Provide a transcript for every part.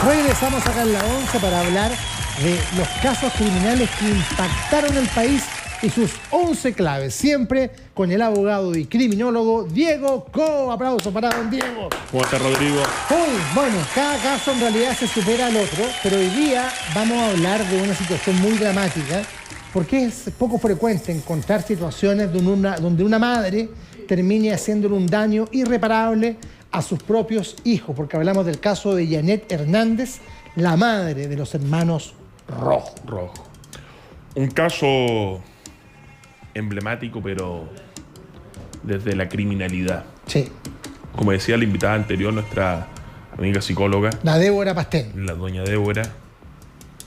Regresamos acá en la 11 para hablar de los casos criminales que impactaron el país y sus 11 claves, siempre con el abogado y criminólogo Diego Cobo. Aplauso para don Diego. ¿Cómo está, Rodrigo? Bueno, cada caso en realidad se supera al otro, pero hoy día vamos a hablar de una situación muy dramática, porque es poco frecuente encontrar situaciones donde una madre termine haciéndole un daño irreparable a sus propios hijos, porque hablamos del caso de Yanet Hernández, la madre de los hermanos Rojo. Un caso emblemático, pero desde la criminalidad. Sí. Como decía la invitada anterior, nuestra amiga psicóloga, La Débora Pastén. la doña Débora,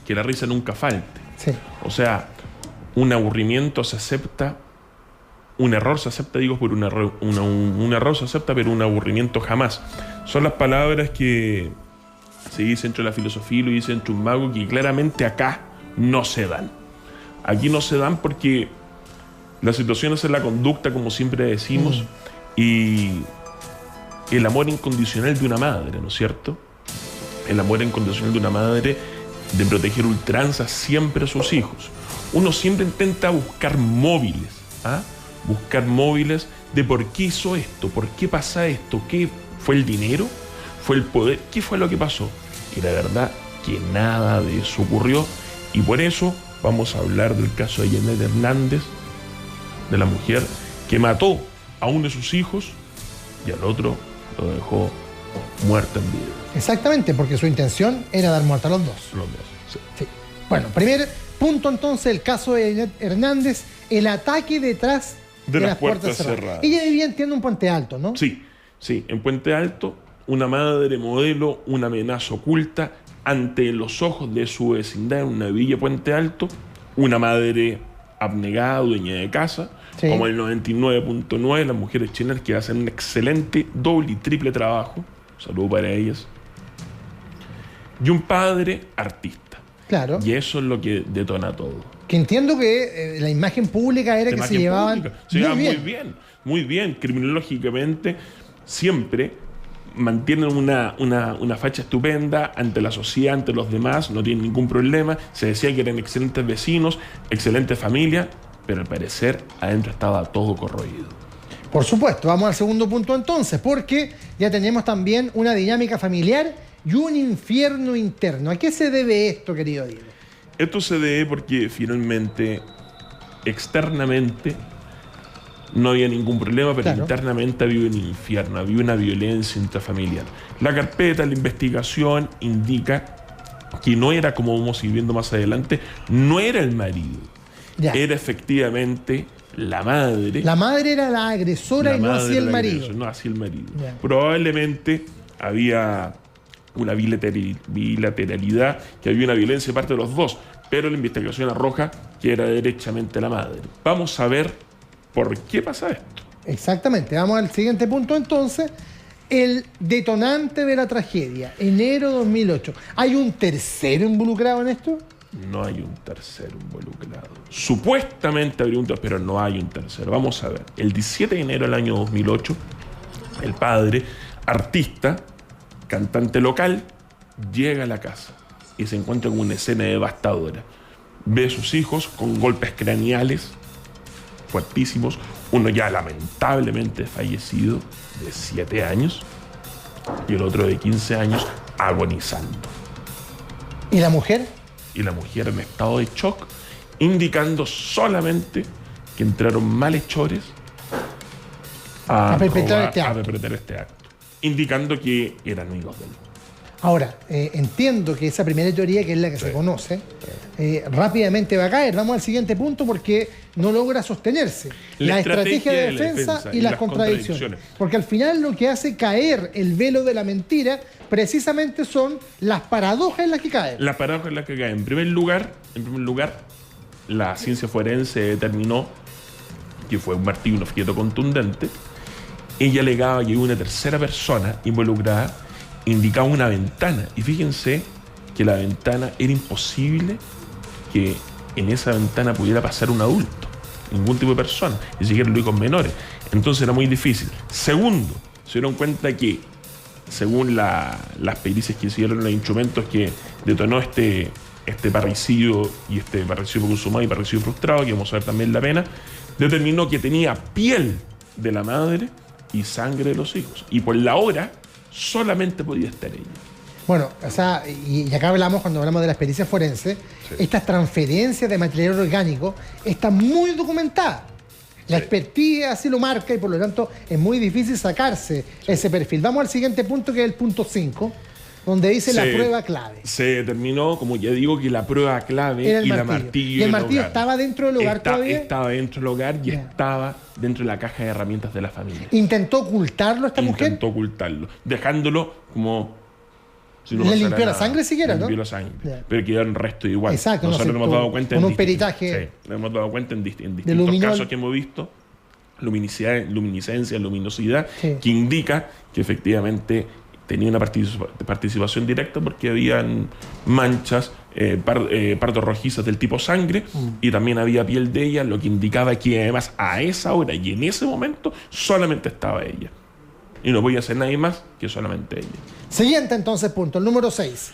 que la risa nunca falte. Sí. O sea, un aburrimiento se acepta, un error se acepta, digo, por un error se acepta, pero un aburrimiento jamás. Son las palabras que se dicen entre la filosofía y lo dice entre un mago, que claramente acá no se dan. Aquí no se dan porque la situación es en la conducta, como siempre decimos, y el amor incondicional de una madre, ¿no es cierto? El amor incondicional de una madre de proteger ultranza siempre a sus hijos. Uno siempre intenta buscar móviles, buscar móviles de por qué hizo esto, por qué pasa esto, qué fue el dinero, fue el poder, qué fue lo que pasó. Y la verdad que nada de eso ocurrió, y por eso vamos a hablar del caso de Yanet Hernández, de la mujer que mató a uno de sus hijos y al otro lo dejó muerto en vida. Exactamente, porque su intención era dar muerte a los dos. Los dos, sí. Sí. Bueno, primer punto entonces, el caso de Yanet Hernández, el ataque detrás de las puertas cerradas. Ella vivía, entiendo, en Puente Alto, ¿no? Sí, en Puente Alto, una madre modelo, una amenaza oculta ante los ojos de su vecindad en una villa Puente Alto, una madre abnegada, dueña de casa, sí, como el 99.9 las mujeres chilenas, que hacen un excelente doble y triple trabajo, saludo para ellas, y un padre artista. Claro. Y eso es lo que detona todo. Que entiendo que la imagen pública era que se llevaban muy bien. Criminológicamente siempre mantienen una facha estupenda ante la sociedad, ante los demás, no tienen ningún problema. Se decía que eran excelentes vecinos, excelente familia, pero al parecer adentro estaba todo corroído. Por supuesto, vamos al segundo punto entonces, porque ya tenemos también una dinámica familiar y un infierno interno. ¿A qué se debe esto, querido Diego? Esto se debe porque finalmente, externamente, no había ningún problema, pero claro, internamente había un infierno, había una violencia intrafamiliar. La carpeta, la investigación indica que no era, como vamos a ir viendo más adelante, no era el marido, ya, era efectivamente la madre. La madre era la agresora y no así el marido. No así el marido. Ya. Probablemente había una bilateralidad, que había una violencia de parte de los dos, pero la investigación arroja que era derechamente la madre. Vamos a ver ¿por qué pasa esto? Exactamente. Vamos al siguiente punto entonces. El detonante de la tragedia, enero 2008. ¿Hay un tercero involucrado en esto? No hay un tercero involucrado. Supuestamente habría un tercero, pero no hay un tercero. Vamos a ver. El 17 de enero del año 2008, el padre, artista, cantante local, llega a la casa y se encuentra con una escena devastadora. Ve a sus hijos con golpes craneales fuertísimos, uno ya lamentablemente fallecido, de 7 años, y el otro de 15 años agonizando. ¿Y la mujer? Y la mujer en estado de shock, indicando solamente que entraron malhechores a perpetrar este acto, indicando que eran amigos de él. Ahora, entiendo que esa primera teoría, que es la que se conoce, rápidamente va a caer. Vamos al siguiente punto porque no logra sostenerse. La estrategia de defensa y las contradicciones. Porque al final lo que hace caer el velo de la mentira precisamente son las paradojas en las que caen. Las paradojas en las que caen. En primer lugar, la ciencia forense determinó que fue un martillo, un objeto contundente. Ella alegaba que una tercera persona involucrada indicaba una ventana, y fíjense que la ventana era imposible que en esa ventana pudiera pasar un adulto, ningún tipo de persona, ni siquiera los hijos menores. Entonces era muy difícil. Segundo, se dieron cuenta que, según las pericias que hicieron, los instrumentos que detonó este parricidio, y este parricidio consumado y parricidio frustrado, que vamos a ver también la pena, determinó que tenía piel de la madre y sangre de los hijos. Y por la hora solamente podía estar ella. Bueno, o sea, y acá hablamos, cuando hablamos de las pericias forenses, sí, estas transferencias de material orgánico están muy documentadas. La expertise así lo marca y por lo tanto es muy difícil sacarse ese perfil. Vamos al siguiente punto, que es el punto 5, donde dice la prueba clave. Se determinó, como ya digo, que la prueba clave era el y martillo. La martillo. ¿Y el martillo estaba dentro del hogar todavía? Estaba dentro del hogar y estaba dentro de la caja de herramientas de la familia. ¿Intentó ocultarlo esta mujer? Intentó ocultarlo, dejándolo como... Si no le limpió la sangre siquiera, ¿no? Limpió la sangre, pero quedaron restos igual. Exacto. Nosotros nos hemos dado cuenta con un peritaje. Sí, nos hemos dado cuenta en distintos casos que hemos visto, luminiscencia, luminosidad, que indica que efectivamente tenía una participación directa, porque habían manchas pardo rojizas del tipo sangre, y también había piel de ella, lo que indicaba que además a esa hora y en ese momento solamente estaba ella. Y no podía ser nadie más que solamente ella. Siguiente entonces punto, el número 6.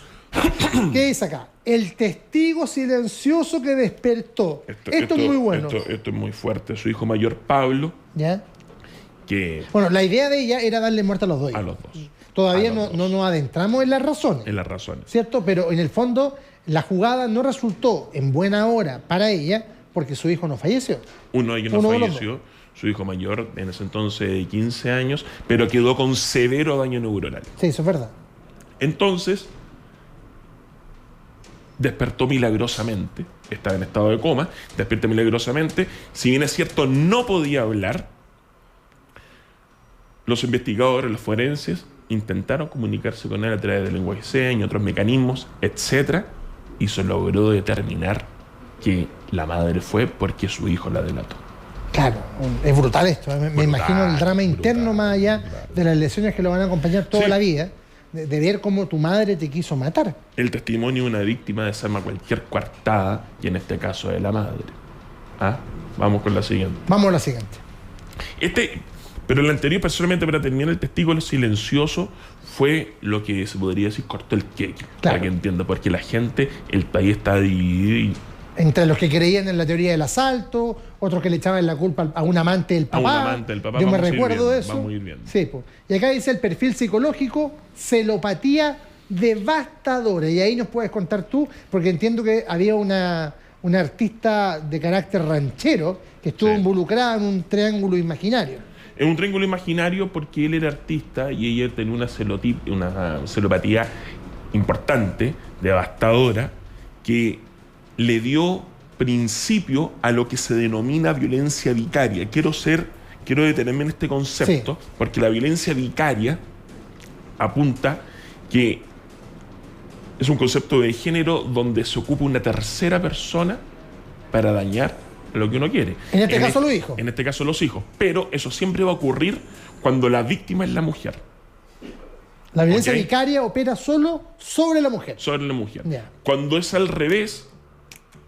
¿Qué dice acá? El testigo silencioso que despertó. Esto es muy bueno. Esto es muy fuerte. Su hijo mayor, Pablo, ¿ya? Que... Bueno, la idea de ella era darle muerte a los dos. A los dos. Todavía no nos adentramos en las razones. En las razones. ¿Cierto? Pero en el fondo la jugada no resultó en buena hora para ella, porque su hijo no falleció. Uno de ellos no falleció. Su hijo mayor, en ese entonces de 15 años, pero quedó con severo daño neuronal. Sí, eso es verdad. Entonces, despertó milagrosamente, estaba en estado de coma, despierta milagrosamente. Si bien es cierto, no podía hablar, los investigadores, los forenses, intentaron comunicarse con él a través del lenguaje de señas, otros mecanismos, etc. Y se logró determinar que la madre fue porque su hijo la delató. Claro, es brutal esto. Me imagino el drama interno más allá de las lesiones que lo van a acompañar toda la vida, de ver cómo tu madre te quiso matar. El testimonio de una víctima desarma cualquier coartada, y en este caso de la madre. Vamos con la siguiente. Vamos a la siguiente. Pero el anterior, personalmente, para terminar, el testigo silencioso fue lo que se podría decir cortó el queque. Para que entienda, porque la gente, el país está dividido. Entre los que creían en la teoría del asalto, otros que le echaban la culpa a un amante del papá. A un amante del papá. Yo me recuerdo de eso. Vamos a ir bien. Sí, pues. Y acá dice el perfil psicológico, celopatía devastadora. Y ahí nos puedes contar tú, porque entiendo que había una artista de carácter ranchero que estuvo involucrada en un triángulo imaginario. Es un triángulo imaginario porque él era artista y ella tenía una celopatía importante, devastadora, que le dio principio a lo que se denomina violencia vicaria. Quiero detenerme en este concepto, porque la violencia vicaria apunta que es un concepto de género donde se ocupa una tercera persona para dañar lo que uno quiere. En este caso los hijos. En este caso los hijos. Pero eso siempre va a ocurrir cuando la víctima es la mujer. La violencia vicaria opera solo sobre la mujer. Sobre la mujer. Cuando es al revés,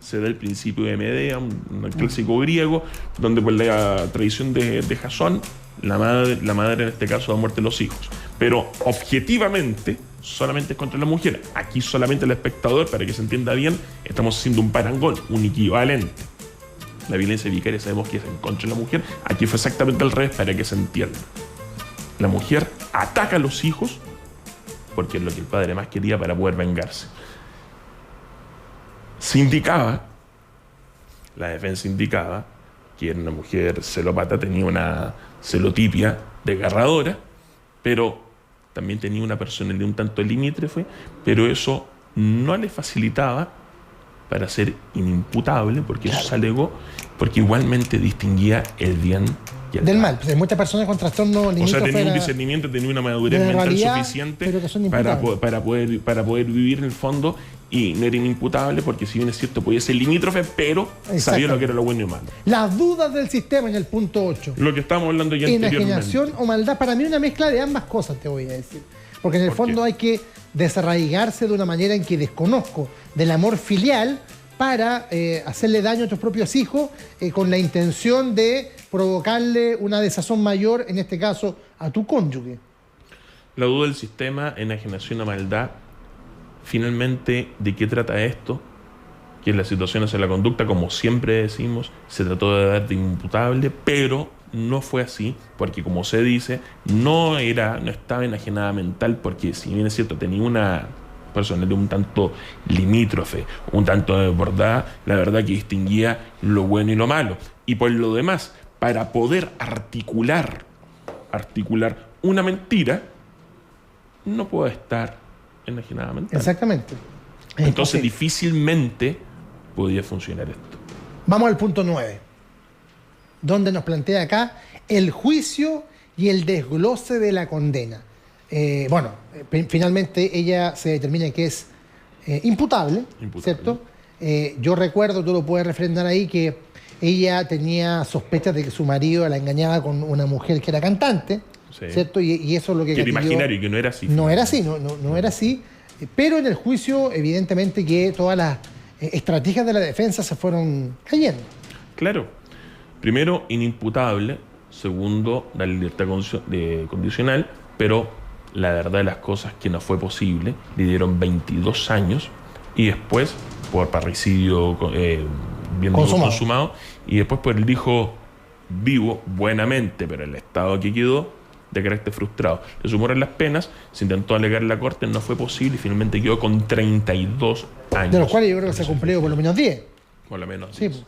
se da el principio de Medea, un clásico griego, donde por la tradición de Jasón, la madre en este caso da muerte a los hijos. Pero objetivamente solamente es contra la mujer. Aquí solamente el espectador, para que se entienda bien, estamos haciendo un parangón, un equivalente. La violencia vicaria sabemos que es en contra de la mujer. Aquí fue exactamente al revés, para que se entienda. La mujer ataca a los hijos porque es lo que el padre más quería para poder vengarse. Se indicaba, la defensa indicaba, que era una mujer celópata, tenía una celotipia desgarradora, pero también tenía una personalidad un tanto limítrofe, pero eso no le facilitaba para ser inimputable, porque eso se alegó, porque igualmente distinguía el bien y el del mal. Pues hay muchas personas con trastorno limítrofe. O sea, tenía un discernimiento, tenía una madurez mental suficiente para poder vivir en el fondo, y no era inimputable, porque si bien es cierto podía ser limítrofe, pero sabía lo que era lo bueno y malo. Las dudas del sistema en el punto 8. Lo que estábamos hablando ya anteriormente. Enajenación o maldad, para mí una mezcla de ambas cosas, te voy a decir. Porque en el fondo hay que desarraigarse de una manera en que desconozco del amor filial para hacerle daño a tus propios hijos con la intención de provocarle una desazón mayor, en este caso, a tu cónyuge. La duda del sistema, enajenación a maldad. Finalmente, ¿de qué trata esto? Que en las situaciones de la conducta, como siempre decimos, se trató de dar de imputable, pero no fue así, porque como se dice, no estaba enajenada mental, porque si bien es cierto, tenía una personalidad un tanto limítrofe, un tanto desbordada, la verdad que distinguía lo bueno y lo malo. Y por lo demás, para poder articular una mentira, no puede estar enajenada mental. Exactamente. Entonces difícilmente podía funcionar esto. Vamos al punto 9, donde nos plantea acá el juicio y el desglose de la condena. Finalmente ella se determina que es imputable, ¿cierto? Yo recuerdo, tú lo puedes refrendar ahí, que ella tenía sospechas de que su marido la engañaba con una mujer que era cantante, sí, ¿cierto? Y eso es lo que era imaginario y que no era así. No era así, no era así. Pero en el juicio, evidentemente que todas las estrategias de la defensa se fueron cayendo. Claro. Primero, inimputable. Segundo, la libertad condicional. Pero la verdad de las cosas que no fue posible. Le dieron 22 años. Y después, por parricidio bien consumado. Y después por el hijo vivo, buenamente, pero el estado que quedó de carácter frustrado. Le sumaron las penas, se intentó alegar en la corte, no fue posible y finalmente quedó con 32 años. De los cuales yo creo que se ha cumplido por lo menos 10. Por lo menos 10. Sí,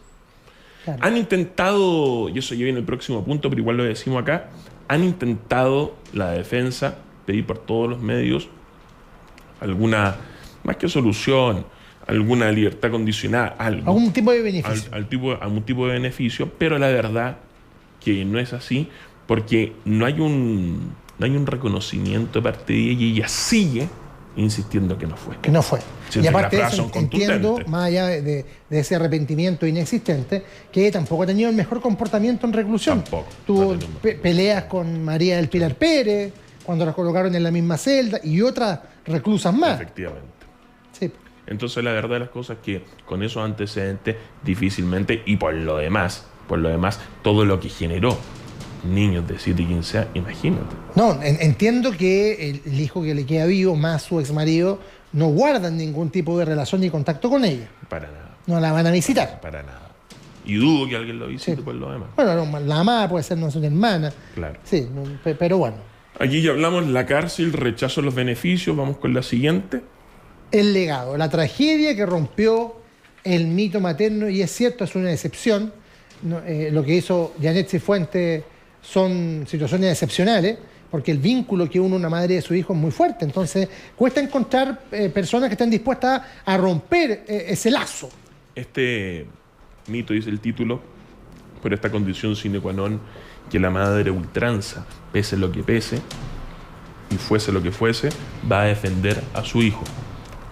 claro. Han intentado, y eso ya viene el próximo punto, pero igual lo decimos acá, han intentado la defensa pedir por todos los medios alguna, más que solución, alguna libertad condicional, algún tipo de beneficio. Algún tipo de beneficio, pero la verdad que no es así, porque no hay un reconocimiento de parte de ella y ella sigue insistiendo que no fue. Que no fue. Sí, y aparte de eso, entiendo, más allá de ese arrepentimiento inexistente, que tampoco ha tenido el mejor comportamiento en reclusión. Tampoco. Tuvo peleas con María del Pilar Pérez, cuando las colocaron en la misma celda, y otras reclusas más. Efectivamente. Sí. Entonces la verdad de las cosas es que con esos antecedentes difícilmente, y por lo demás, todo lo que generó niños de 7 y 15 años, imagínate. No, entiendo que el hijo que le queda vivo, más su exmarido, no guardan ningún tipo de relación ni contacto con ella. Para nada. No la van a visitar. Para nada. Y dudo que alguien lo visite, sí, por lo demás. Bueno, la amada puede ser no, su hermana. Claro. Sí, pero bueno. Aquí ya hablamos la cárcel, rechazo los beneficios. Vamos con la siguiente. El legado, la tragedia que rompió el mito materno, y es cierto, es una excepción. Lo que hizo Janet Cifuentes son situaciones excepcionales, porque el vínculo que une una madre de su hijo es muy fuerte. Entonces, cuesta encontrar personas que estén dispuestas a romper ese lazo. Este mito, dice el título, por esta condición sine qua non, que la madre ultranza, pese lo que pese, y fuese lo que fuese, va a defender a su hijo.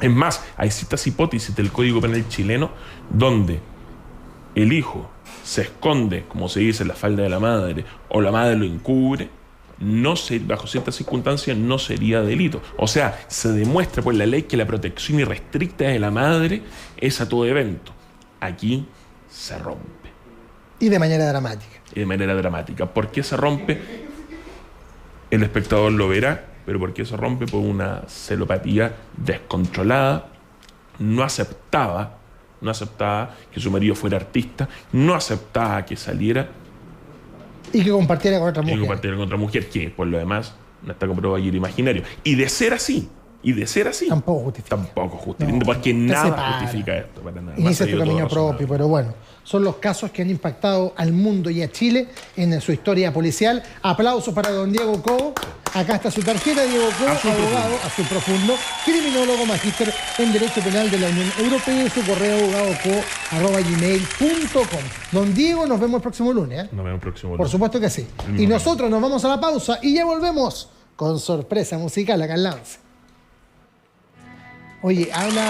Es más, hay ciertas hipótesis del Código Penal chileno donde el hijo se esconde, como se dice, en la falda de la madre, o la madre lo encubre, bajo ciertas circunstancias no sería delito. O sea, se demuestra por la ley que la protección irrestricta de la madre es a todo evento. Aquí se rompe. Y de manera dramática. ¿Por qué se rompe? El espectador lo verá, pero ¿por qué se rompe? Por una celopatía descontrolada. No aceptaba que su marido fuera artista, no aceptaba que saliera y que compartiera con otra mujer. Que por lo demás no está comprobado y era imaginario. Y de ser así, tampoco justifica. No, porque nada justifica esto, para nada. Inicia tu camino propio, pero bueno, son los casos que han impactado al mundo y a Chile en su historia policial. Aplausos para don Diego Cobo. Acá está su tarjeta, Diego Cobo, abogado azul profundo, criminólogo, magíster en Derecho Penal de la Unión Europea, y su correo abogadoco@gmail.com. Don Diego, nos vemos el próximo lunes. Nos vemos el próximo lunes. Por supuesto que sí. Y nosotros nos vamos a la pausa y ya volvemos con sorpresa musical acá en Lance. Oye, habla